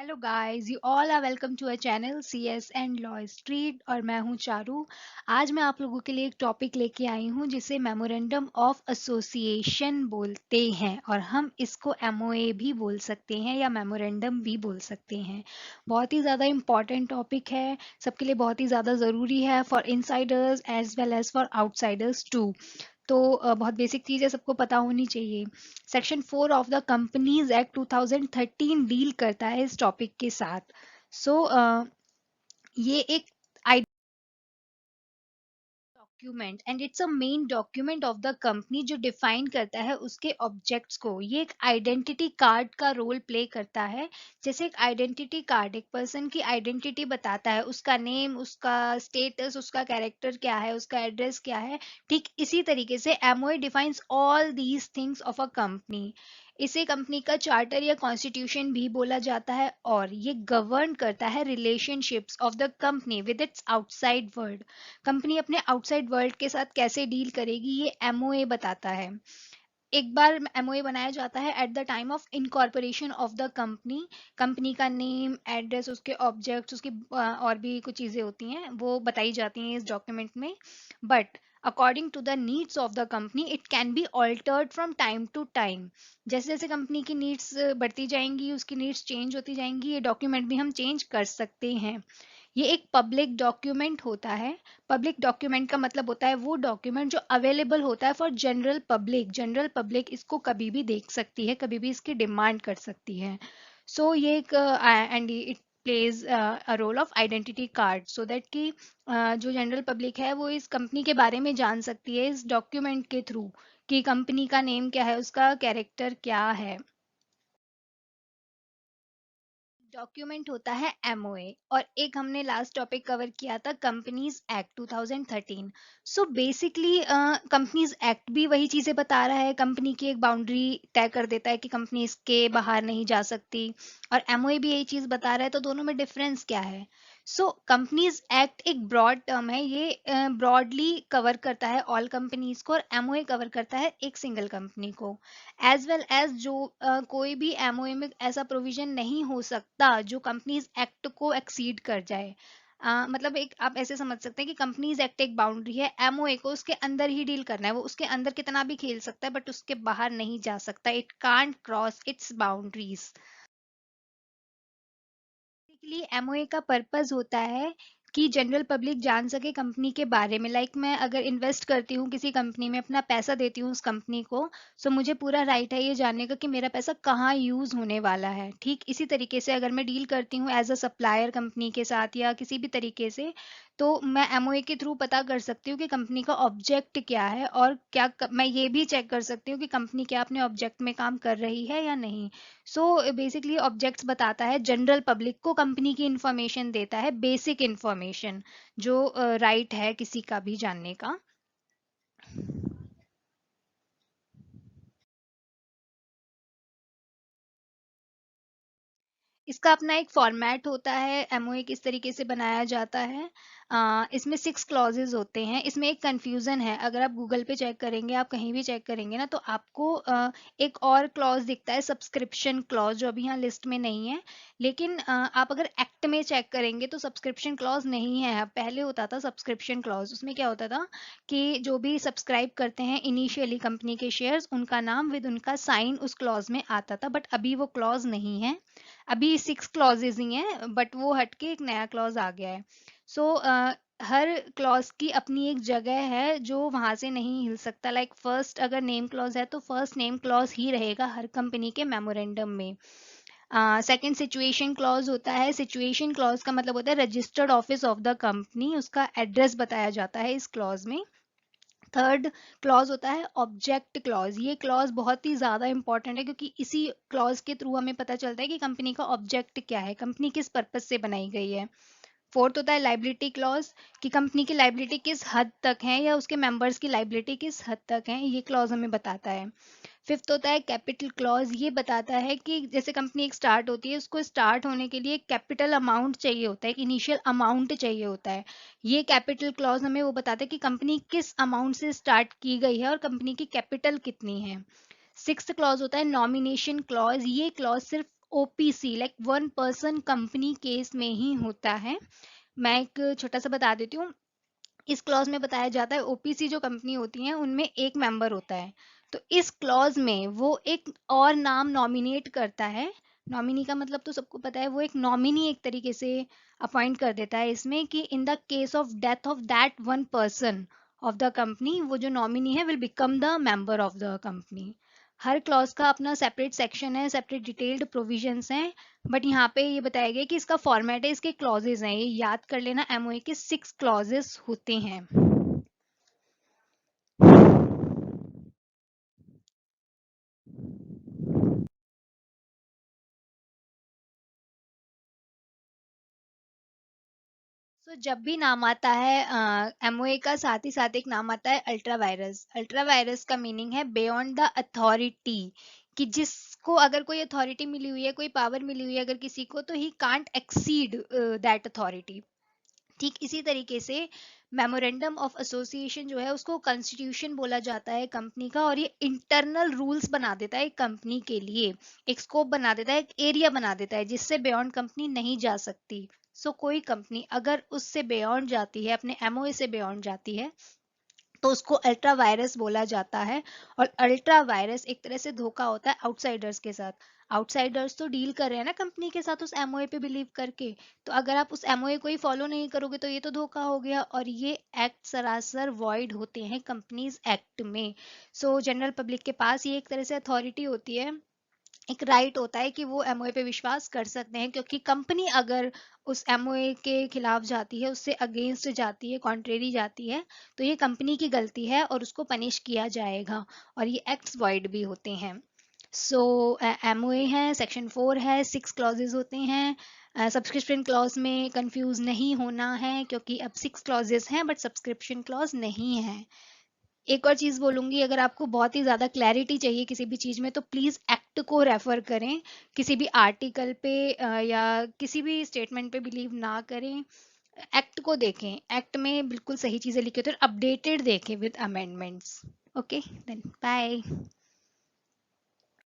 Hello guys, you all are welcome to a channel CS and law street और मैं हूं चारू। आज मैं आप लोगों के लिए एक टॉपिक लेके आई हूं जिसे मेमोरेंडम ऑफ एसोसिएशन बोलते हैं और हम इसको MOA भी बोल सकते हैं या मेमोरेंडम भी बोल सकते हैं। बहुत ही ज़्यादा इम्पॉर्टेंट टॉपिक है, सबके लिए बहुत ही ज़्यादा ज़रूरी है for insiders as well as for outsiders too. तो बहुत बेसिक चीज़ें सबको पता होनी चाहिए। Section 4 of the companies act 2013 deal करता है इस टॉपिक के साथ। सो ये एक document and it's a main document of the company जो डिफाइन करता है उसके ऑब्जेक्ट्स को। ये एक आइडेंटिटी कार्ड का रोल प्ले करता है। जैसे एक आइडेंटिटी कार्ड एक पर्सन की आइडेंटिटी बताता है, उसका नेम, उसका स्टेटस, उसका कैरेक्टर क्या है, उसका एड्रेस क्या है, ठीक इसी तरीके से MOA defines all these things of a company. इसे कंपनी का चार्टर या कॉन्स्टिट्यूशन भी बोला जाता है और ये गवर्न करता है relationships of the company with its outside world. Company अपने आउटसाइड वर्ल्ड के साथ कैसे डील करेगी ये एमओए बताता है। एक बार एमओए बनाया जाता है at the time of incorporation of the company. Company का नेम, एड्रेस, उसके ऑब्जेक्ट्स, उसकी और भी कुछ चीज़ें होती हैं वो बताई जाती हैं इस डॉक्यूमेंट में। But according to the needs of the company it can be altered from time to time. जैसे जैसे कंपनी की नीड्स बढ़ती जाएंगी, उसकी नीड्स चेंज होती जाएंगी, ये डॉक्यूमेंट भी हम चेंज कर सकते हैं। ये एक पब्लिक डॉक्यूमेंट होता है। पब्लिक डॉक्यूमेंट का मतलब होता है वो डॉक्यूमेंट जो अवेलेबल होता है for general public. General public इसको कभी भी देख सकती है, कभी भी इसकी डिमांड कर सकती है। सो ये एक and it plays a role of identity card so that कि जो जनरल पब्लिक है वो इस कंपनी के बारे में जान सकती है इस डॉक्यूमेंट के थ्रू कि कंपनी का नेम क्या है, उसका कैरेक्टर क्या है। डॉक्यूमेंट होता है एमओए। और एक हमने लास्ट टॉपिक कवर किया था companies act 2013। So basically companies act भी वही चीजें बता रहा है, कंपनी की एक बाउंड्री तय कर देता है कि कंपनी इसके बाहर नहीं जा सकती, और एमओए भी यही चीज बता रहा है। तो दोनों में डिफरेंस क्या है? सो कंपनीज एक्ट एक ब्रॉड टर्म है, ये ब्रॉडली कवर करता है ऑल कंपनीज को, और एमओए कवर करता है एक सिंगल कंपनी को। एज वेल एज जो कोई भी एमओए में ऐसा प्रोविजन नहीं हो सकता जो कंपनीज एक्ट को एक्सीड कर जाए। मतलब एक आप ऐसे समझ सकते हैं कि कंपनीज एक्ट एक बाउंड्री है, एमओए को उसके अंदर ही डील करना है, वो उसके अंदर कितना भी खेल सकता है बट उसके बाहर नहीं जा सकता। It can't cross it's boundaries. Basically MOA का पर्पस होता है कि जनरल पब्लिक जान सके कंपनी के बारे में। लाइक मैं अगर इन्वेस्ट करती हूँ किसी कंपनी में, अपना पैसा देती हूँ उस कंपनी को, सो मुझे पूरा राइट है ये जानने का कि मेरा पैसा कहाँ यूज होने वाला है। ठीक इसी तरीके से अगर मैं डील करती हूँ एज अ सप्लायर कंपनी के साथ या किसी भी तरीके से, तो मैं एमओए के थ्रू पता कर सकती हूँ कि कंपनी का ऑब्जेक्ट क्या है, और मैं ये भी चेक कर सकती हूँ कि कंपनी क्या अपने ऑब्जेक्ट में काम कर रही है या नहीं। सो बेसिकली ऑब्जेक्ट्स बताता है जनरल पब्लिक को, कंपनी की इंफॉर्मेशन देता है, बेसिक इंफॉर्मेशन जो राइट है किसी का भी जानने का। इसका अपना एक फॉर्मेट होता है, एमओए किस तरीके से बनाया जाता है। इसमें 6 क्लॉजेज होते हैं। इसमें एक कंफ्यूजन है, अगर आप गूगल पे चेक करेंगे, आप कहीं भी चेक करेंगे ना, तो आपको एक और क्लॉज दिखता है, सब्सक्रिप्शन क्लॉज, जो अभी यहाँ लिस्ट में नहीं है। लेकिन आप अगर एक्ट में चेक करेंगे तो सब्सक्रिप्शन क्लॉज नहीं है। पहले होता था सब्सक्रिप्शन क्लॉज। उसमें क्या होता था कि जो भी सब्सक्राइब करते हैं इनिशियली कंपनी के शेयर्स, उनका नाम विद उनका साइन उस क्लॉज में आता था, बट अभी वो क्लॉज नहीं है। अभी 6 क्लॉजेज ही हैं, बट वो हटके एक नया क्लॉज आ गया है। सो हर क्लॉज की अपनी एक जगह है जो वहां से नहीं हिल सकता। लाइक फर्स्ट अगर नेम क्लॉज है तो फर्स्ट नेम क्लॉज ही रहेगा हर कंपनी के मेमोरेंडम में। सेकंड सिचुएशन क्लॉज होता है। सिचुएशन क्लॉज का मतलब होता है registered office of the company, उसका एड्रेस बताया जाता है इस क्लॉज में। थर्ड क्लॉज होता है ऑब्जेक्ट क्लॉज। ये क्लॉज बहुत ही ज्यादा इंपॉर्टेंट है क्योंकि इसी क्लॉज के थ्रू हमें पता चलता है कि कंपनी का ऑब्जेक्ट क्या है, कंपनी किस पर्पज से बनाई गई है। फोर्थ होता है लाइबिलिटी क्लॉज, कि कंपनी की लाइबिलिटी किस हद तक है या उसके मेंबर्स की लाइबिलिटी किस हद तक है, ये क्लॉज हमें बताता है। फिफ्थ होता है कैपिटल क्लॉज। ये बताता है कि जैसे कंपनी एक स्टार्ट होती है, उसको स्टार्ट होने के लिए कैपिटल अमाउंट चाहिए होता है, एक इनिशियल अमाउंट चाहिए होता है। ये कैपिटल क्लॉज हमें वो बताता है कि कंपनी किस अमाउंट से स्टार्ट की गई है और कंपनी की कैपिटल कितनी है। सिक्स्थ क्लॉज होता है नॉमिनेशन क्लॉज। ये क्लॉज सिर्फ OPC like one person company case में ही होता है। मैं एक छोटा सा बता देती हूँ। इस क्लॉज में बताया जाता है ओपीसी जो कंपनी होती है उनमें एक मेंबर होता है, तो इस क्लॉज में वो एक और नाम नॉमिनेट करता है। नॉमिनी का मतलब तो सबको पता है, वो एक नॉमिनी एक तरीके से अपॉइंट कर देता है इसमें कि in the case of death of that one person of the company, वो जो नॉमिनी है will become the member of the company. Her clause का अपना सेपरेट सेक्शन है, सेपरेट डिटेल्ड प्रोविजंस हैं, बट यहाँ पे ये बताया गया कि इसका फॉर्मेट है, इसके क्लॉजेज हैं, ये याद कर लेना, एमओए के 6 क्लॉजेस होते हैं। तो जब भी नाम आता है एमओए का, साथ ही साथ एक नाम आता है अल्ट्रा वायरस। अल्ट्रा वायरस का मीनिंग है बियॉन्ड द अथॉरिटी, कि जिसको अगर कोई अथॉरिटी मिली हुई है, कोई पावर मिली हुई है अगर किसी को, तो he can't exceed that authority. ठीक इसी तरीके से मेमोरेंडम ऑफ एसोसिएशन जो है उसको कॉन्स्टिट्यूशन बोला जाता है कंपनी का, और ये इंटरनल रूल्स बना देता है कंपनी के लिए, एक स्कोप बना देता है, एक एरिया बना देता है जिससे बियॉन्ड कंपनी नहीं जा सकती। सो कोई कंपनी अगर उससे बियॉन्ड जाती है, अपने एमओए से बियॉन्ड जाती है, तो उसको अल्ट्रा वायरस बोला जाता है। और अल्ट्रा वायरस एक तरह से धोखा होता है आउटसाइडर्स के साथ। आउटसाइडर्स तो डील कर रहे हैं ना कंपनी के साथ उस एमओए पे बिलीव करके, तो अगर आप उस एमओए को ही फॉलो नहीं करोगे तो ये तो धोखा हो गया, और ये एक्ट सरासर वॉइड होते हैं कंपनीज एक्ट में। सो जनरल पब्लिक के पास ये एक तरह से अथॉरिटी होती है, एक राइट होता है कि वो एमओए पे विश्वास कर सकते हैं, क्योंकि कंपनी अगर उस एमओए के खिलाफ जाती है, उससे अगेंस्ट जाती है, कॉन्ट्रेरी जाती है, तो ये कंपनी की गलती है और उसको पनिश किया जाएगा, और ये एक्ट्स वॉइड भी होते हैं। सो एमओए है, सेक्शन 4 है, 6 क्लॉजेज होते हैं। सब्सक्रिप्शन क्लॉज में कंफ्यूज नहीं होना है, क्योंकि अब 6 क्लॉजेज हैं बट सब्सक्रिप्शन क्लॉज नहीं है। एक और चीज बोलूंगी, अगर आपको बहुत ही ज्यादा क्लैरिटी चाहिए किसी भी चीज में, तो प्लीज एक्ट को रेफर करें, किसी भी आर्टिकल पे या किसी भी स्टेटमेंट पे बिलीव ना करें। एक्ट को देखें, एक्ट में बिल्कुल सही चीजें लिखी होती हैं, अपडेटेड देखें with amendments. Okay then bye.